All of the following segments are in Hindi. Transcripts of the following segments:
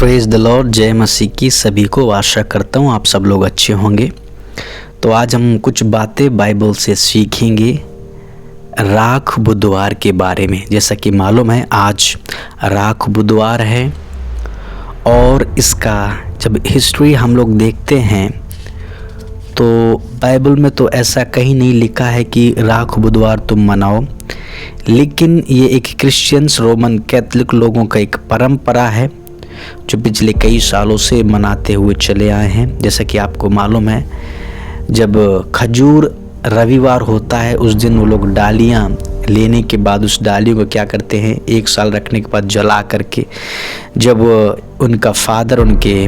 Praise the Lord. जय मसीह की सभी को। आशा करता हूँ आप सब लोग अच्छे होंगे। तो आज हम कुछ बातें बाइबल से सीखेंगे राख बुधवार के बारे में। जैसा कि मालूम है आज राख बुधवार है और इसका जब हिस्ट्री हम लोग देखते हैं तो बाइबल में तो ऐसा कहीं नहीं लिखा है कि राख बुधवार तुम मनाओ, लेकिन ये एक क्रिश्चियंस रोमन कैथोलिक लोगों का एक परंपरा है जो पिछले कई सालों से मनाते हुए चले आए हैं। जैसा कि आपको मालूम है जब खजूर रविवार होता है उस दिन वो लोग डालियाँ लेने के बाद उस डालियों को क्या करते हैं, एक साल रखने के बाद जला करके जब उनका फादर उनके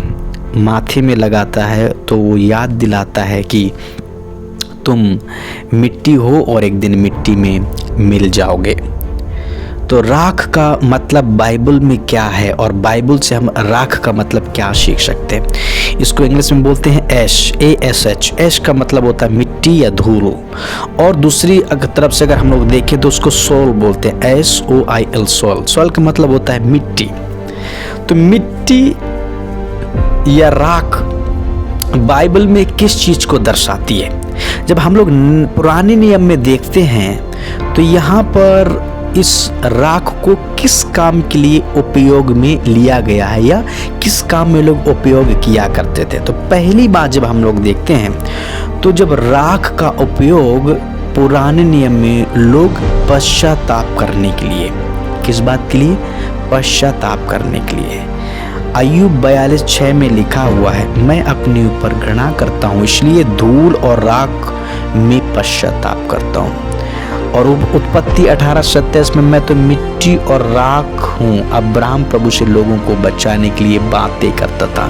माथे में लगाता है तो वो याद दिलाता है कि तुम मिट्टी हो और एक दिन मिट्टी में मिल जाओगे। तो राख का मतलब बाइबल में क्या है और बाइबल से हम राख का मतलब क्या सीख सकते हैं। इसको इंग्लिश में बोलते हैं ऐश, ASH। ऐश का मतलब होता है मिट्टी या धूल। और दूसरी तरफ से अगर हम लोग देखें तो उसको सोल बोलते हैं, SOIL, सोल। सोल का मतलब होता है मिट्टी। तो मिट्टी या राख बाइबल में किस चीज को दर्शाती है? जब हम लोग पुराने नियम में देखते हैं तो यहाँ पर इस राख को किस काम के लिए उपयोग में लिया गया है या किस काम में लोग उपयोग किया करते थे। तो पहली बात जब हम लोग देखते हैं तो जब राख का उपयोग पुराने नियम में लोग पश्चाताप करने के लिए, किस बात के लिए? पश्चाताप करने के लिए। अय्यूब 42:6 में लिखा हुआ है, मैं अपने ऊपर घृणा करता हूँ इसलिए धूल और राख में पश्चाताप करता हूँ। और उत्पत्ति 18:27 में मैं तो मिट्टी और राख हूँ। अब्राहम प्रभु से लोगों को बचाने के लिए बातें करता था।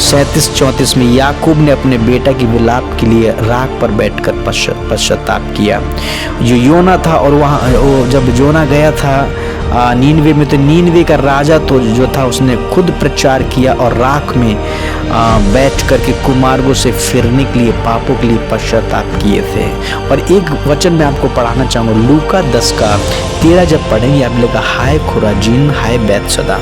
37:34 में याकूब ने अपने बेटा की विलाप के लिए राख पर बैठकर पश्चाताप किया। जो योना था और वहाँ जब योना गया था नीनवे में, तो नीनवे का राजा तो जो था उसने खुद प्रचार किया और राख में बैठ करके कुमार्गों से फिरने के लिए, पापों के लिए पश्चाताप किए थे। और एक वचन मैं आपको पढ़ाना चाहूँगा, लूका 10:13 जब पढ़ेंगे आप लोग, हाय खुराजीन हाय बैतसदा,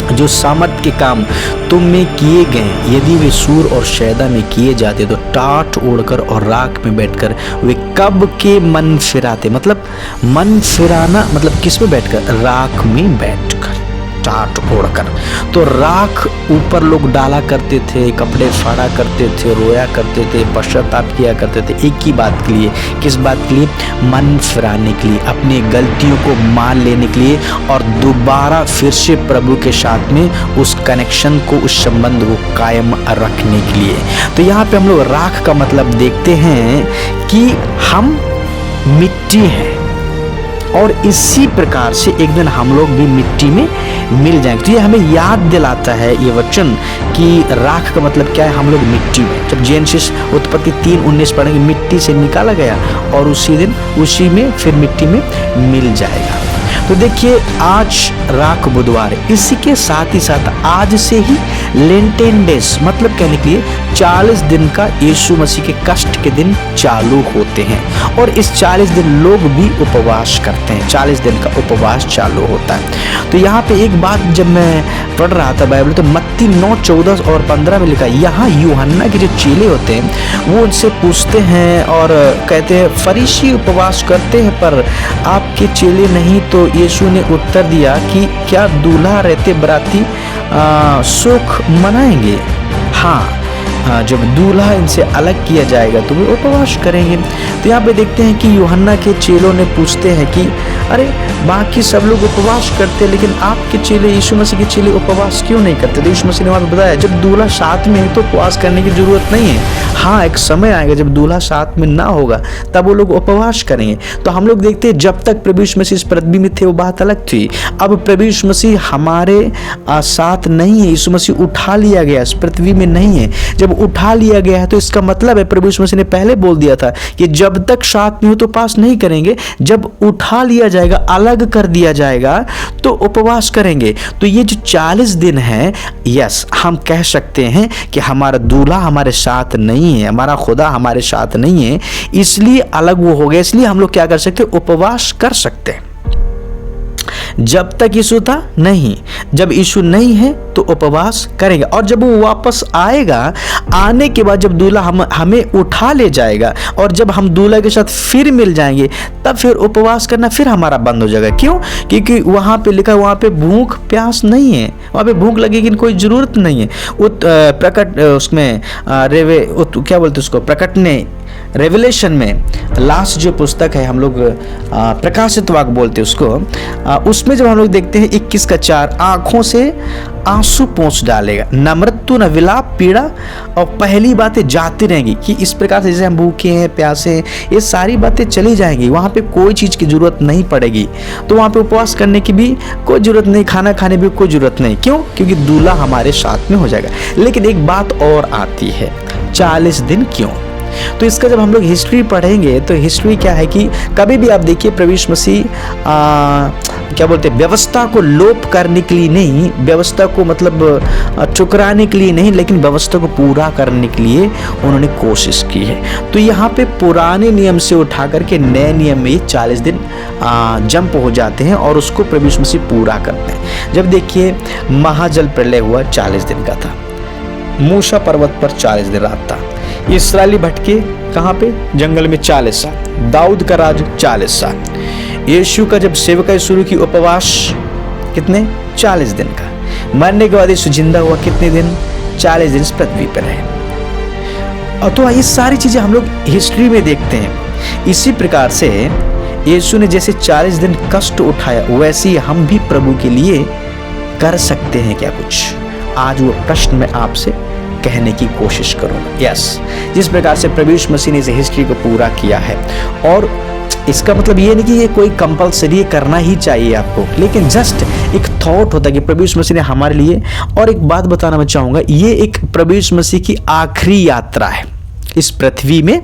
जो सामर्थ के काम तुम में किए गए यदि वे सूर और शैदा में किए जाते तो टाट ओढ़कर और राख में बैठकर वे कब के मन फिराते। मतलब मन फिराना मतलब किस में बैठकर? राख में बैठकर, टाट ओढ़कर। तो राख ऊपर लोग डाला करते थे, कपड़े फाड़ा करते थे, रोया करते थे, पश्चाताप किया करते थे। एक ही बात के लिए, किस बात के लिए? मन फिराने के लिए, अपनी गलतियों को मान लेने के लिए और दोबारा फिर से प्रभु के साथ में उस कनेक्शन को, उस संबंध को कायम रखने के लिए। तो यहाँ पे हम लोग राख का मतलब देखते हैं कि हम मिट्टी हैं और इसी प्रकार से एक दिन हम लोग भी मिट्टी में मिल जाएंगे। तो ये हमें याद दिलाता है ये वचन कि राख का मतलब क्या है, हम लोग मिट्टी में। जब जेनेसिस उत्पत्ति 3:19 पढ़ेंगे, मिट्टी से निकाला गया और उसी दिन उसी में फिर मिट्टी में मिल जाएगा। तो देखिए आज राख बुधवार है, इसी के साथ ही साथ आज से ही लेंटेन डेज मतलब कहने के लिए 40 दिन का यीशु मसीह के कष्ट के दिन चालू होते हैं और इस 40 दिन लोग भी उपवास करते हैं। 40 दिन का उपवास चालू होता है। तो यहाँ पे एक बात जब मैं पढ़ रहा था बाइबल तो मत्ती 9:14 और 15 में लिखा है, यहाँ यूहन्ना के जो चेले होते हैं वो उनसे पूछते हैं और कहते हैं फरीसी उपवास करते हैं पर आपके चेले नहीं। तो यीशु ने उत्तर दिया कि क्या दूल्हा रहते बराती सुख मनाएंगे? हाँ, जब दूल्हा इनसे अलग किया जाएगा तो वे उपवास करेंगे। तो यहाँ पे देखते हैं कि यूहन्ना के चेलों ने पूछते हैं कि अरे बाकी सब लोग उपवास करते हैं लेकिन आपके चेले, यीशु मसीह के चेले उपवास क्यों नहीं करते? तो यीशु मसीह ने वहाँ बताया जब दूल्हा साथ में है तो उपवास करने की जरूरत नहीं है। हाँ, एक समय आएगा जब दूल्हा साथ में ना होगा तब वो लोग उपवास करेंगे। तो हम लोग देखते हैं जब तक प्रभु यीशु मसीह इस पृथ्वी में थे वो बात अलग थी। अब प्रभु यीशु मसीह हमारे साथ नहीं है, यीशु मसीह उठा लिया गया, इस पृथ्वी में नहीं है। जब उठा लिया गया है तो इसका मतलब है प्रभु यीशु मसीह ने पहले बोल दिया था कि जब तक साथ में हो तो उपवास नहीं करेंगे, जब उठा लिया जाएगा, अलग कर दिया जाएगा तो उपवास करेंगे। तो ये जो 40 दिन है, यस हम कह सकते हैं कि हमारा दूल्हा हमारे साथ नहीं है, हमारा खुदा हमारे साथ नहीं है, इसलिए अलग वो हो गया। इसलिए हम लोग क्या कर सकते हैं? उपवास कर सकते हैं। जब तक यीशु था नहीं, जब यीशु नहीं है तो उपवास करेंगे। और जब वो वापस आएगा, आने के बाद जब दूल्हा हमें उठा ले जाएगा और जब हम दूल्हा के साथ फिर मिल जाएंगे, तब फिर उपवास करना फिर हमारा बंद हो जाएगा। क्यों? क्योंकि वहाँ पे लिखा है, वहाँ पे भूख प्यास नहीं है, वहाँ पे भूख लगेगी कोई ज़रूरत नहीं है। प्रकट उसमें क्या बोलते उसको, रेवलेशन में लास्ट जो पुस्तक है, हम लोग प्रकाशित वाक्य बोलते हैं उसको, उसमें जब हम लोग देखते हैं 21:4, आंखों से आंसू पोंछ डालेगा, न मृत्यु न विलाप पीड़ा, और पहली बातें जाती रहेंगी। कि इस प्रकार से जैसे हम भूखे हैं प्यासे हैं, ये सारी बातें चली जाएंगी, वहाँ पे कोई चीज़ की जरूरत नहीं पड़ेगी। तो वहाँ पे उपवास करने की भी कोई जरूरत नहीं, खाना खाने भी कोई जरूरत नहीं। क्यों? क्योंकि दूल्हा हमारे साथ में हो जाएगा। लेकिन एक बात और आती है, 40 दिन क्यों? तो इसका जब हम लोग हिस्ट्री पढ़ेंगे तो हिस्ट्री क्या है कि कभी भी आप देखिए, प्रभु यीशु मसीह क्या बोलते हैं, व्यवस्था को लोप करने के लिए नहीं, व्यवस्था को मतलब ठुकराने के लिए नहीं, लेकिन व्यवस्था को पूरा करने के लिए उन्होंने कोशिश की है। तो यहाँ पे पुराने नियम से उठा करके नए नियम में 40 दिन जंप हो जाते हैं और उसको प्रभु यीशु मसीह पूरा करते हैं। जब देखिए महाजल प्रलय हुआ 40 दिन का था, मूसा पर्वत पर 40 दिन रात था, इस्राएली भटके कहाँ पे, जंगल में 40 साल, दाऊद का राज 40 साल, यीशु का जब सेवकाई शुरू की उपवास कितने, 40 दिन का, मरने के बाद यीशु जिंदा हुआ कितने दिन, 40 दिन इस पृथ्वी पर है। और तो ये सारी चीजें हम लोग हिस्ट्री में देखते हैं। इसी प्रकार से यीशु ने जैसे 40 दिन कष्ट उठाया, वैसे ही हम भी प्रभु के लिए कर सकते हैं क्या कुछ? आज वो प्रश्न मैं आपसे कहने की कोशिश करूंगा। यस, जिस प्रकार से प्रभु यीशु मसीह ने इस हिस्ट्री को पूरा किया है, और इसका मतलब ये नहीं कि ये कोई कंपलसरी करना ही चाहिए आपको, लेकिन जस्ट एक थॉट होता है कि प्रभु यीशु मसीह ने हमारे लिए। और एक बात बताना मैं चाहूंगा, ये एक प्रभु यीशु मसीह की आखिरी यात्रा है इस पृथ्वी में,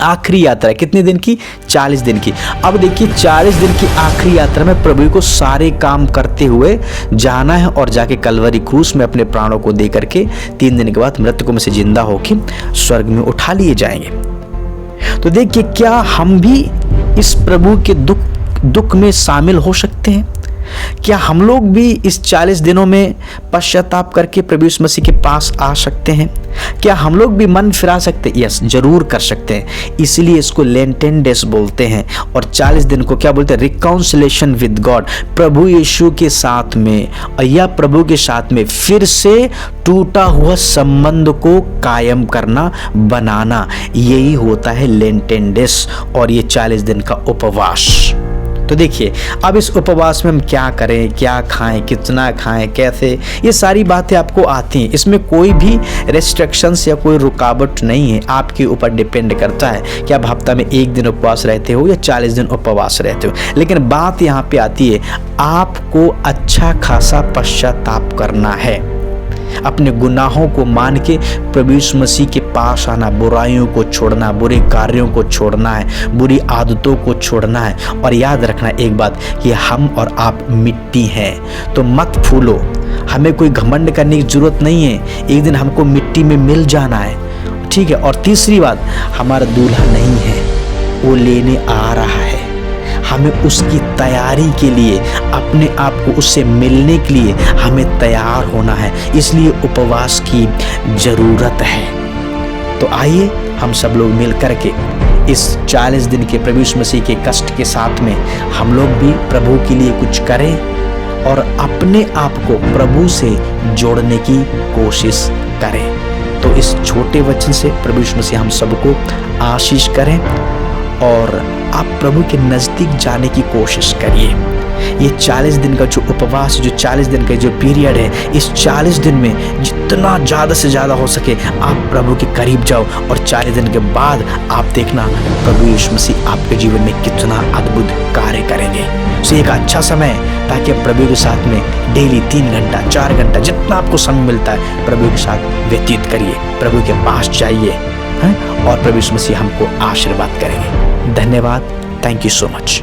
आखिरी यात्रा है। कितने दिन की? 40 दिन की। अब देखिए 40 दिन की आखिरी यात्रा में प्रभु को सारे काम करते हुए जाना है और जाके कलवरी क्रूस में अपने प्राणों को दे करके 3 दिन के बाद मृतकों में से जिंदा होकर स्वर्ग में उठा लिए जाएंगे। तो देखिए, क्या हम भी इस प्रभु के दुख में शामिल हो सकते हैं? क्या हम लोग भी इस 40 दिनों में पश्चाताप करके प्रभु यीशु मसीह के पास आ सकते हैं? क्या हम लोग भी मन फिरा सकते हैं? यस, जरूर कर सकते हैं। इसलिए इसको लेंटेन डेज बोलते हैं। और 40 दिन को क्या बोलते हैं? रिकाउंसिलेशन विद गॉड, प्रभु यीशु के साथ में, या प्रभु के साथ में फिर से टूटा हुआ संबंध को कायम करना, बनाना, यही होता है लेंटेन डेज और ये 40 दिन का उपवास। तो देखिए, अब इस उपवास में हम क्या करें, क्या खाएं, कितना खाएं, कैसे, ये सारी बातें आपको आती हैं। इसमें कोई भी रेस्ट्रिक्शंस या कोई रुकावट नहीं है, आपके ऊपर डिपेंड करता है कि आप हफ्ता में 1 दिन उपवास रहते हो या 40 दिन उपवास रहते हो। लेकिन बात यहाँ पे आती है, आपको अच्छा खासा पश्चाताप करना है, अपने गुनाहों को मान के प्रभु यीशु मसीह के पास आना, बुराइयों को छोड़ना, बुरे कार्यों को छोड़ना है, बुरी आदतों को छोड़ना है। और याद रखना एक बात कि हम और आप मिट्टी हैं, तो मत फूलो। हमें कोई घमंड करने की जरूरत नहीं है, एक दिन हमको मिट्टी में मिल जाना है, ठीक है। और तीसरी बात, हमारा दूल्हा नहीं है, वो लेने आ रहा है। हमें उसकी तैयारी के लिए, अपने आप को उससे मिलने के लिए हमें तैयार होना है, इसलिए उपवास की जरूरत है। तो आइए हम सब लोग मिल करके इस 40 दिन के प्रभु यीशु मसीह के कष्ट के साथ में हम लोग भी प्रभु के लिए कुछ करें और अपने आप को प्रभु से जोड़ने की कोशिश करें। तो इस छोटे वचन से प्रभु यीशु मसीह हम सबको आशीष करें और आप प्रभु के नज़दीक जाने की कोशिश करिए। ये 40 दिन का जो उपवास, जो 40 दिन का जो पीरियड है, इस 40 दिन में जितना ज़्यादा से ज़्यादा हो सके आप प्रभु के करीब जाओ, और 40 दिन के बाद आप देखना प्रभु यीशु मसीह आपके जीवन में कितना अद्भुत कार्य करेंगे। तो एक अच्छा समय, ताकि आप प्रभु के साथ में डेली 3 घंटा 4 घंटा जितना आपको समय मिलता है प्रभु के साथ व्यतीत करिए, प्रभु के पास जाइए, और प्रभु यीशु मसीह हमको आशीर्वाद करेंगे। धन्यवाद। Thank you so much.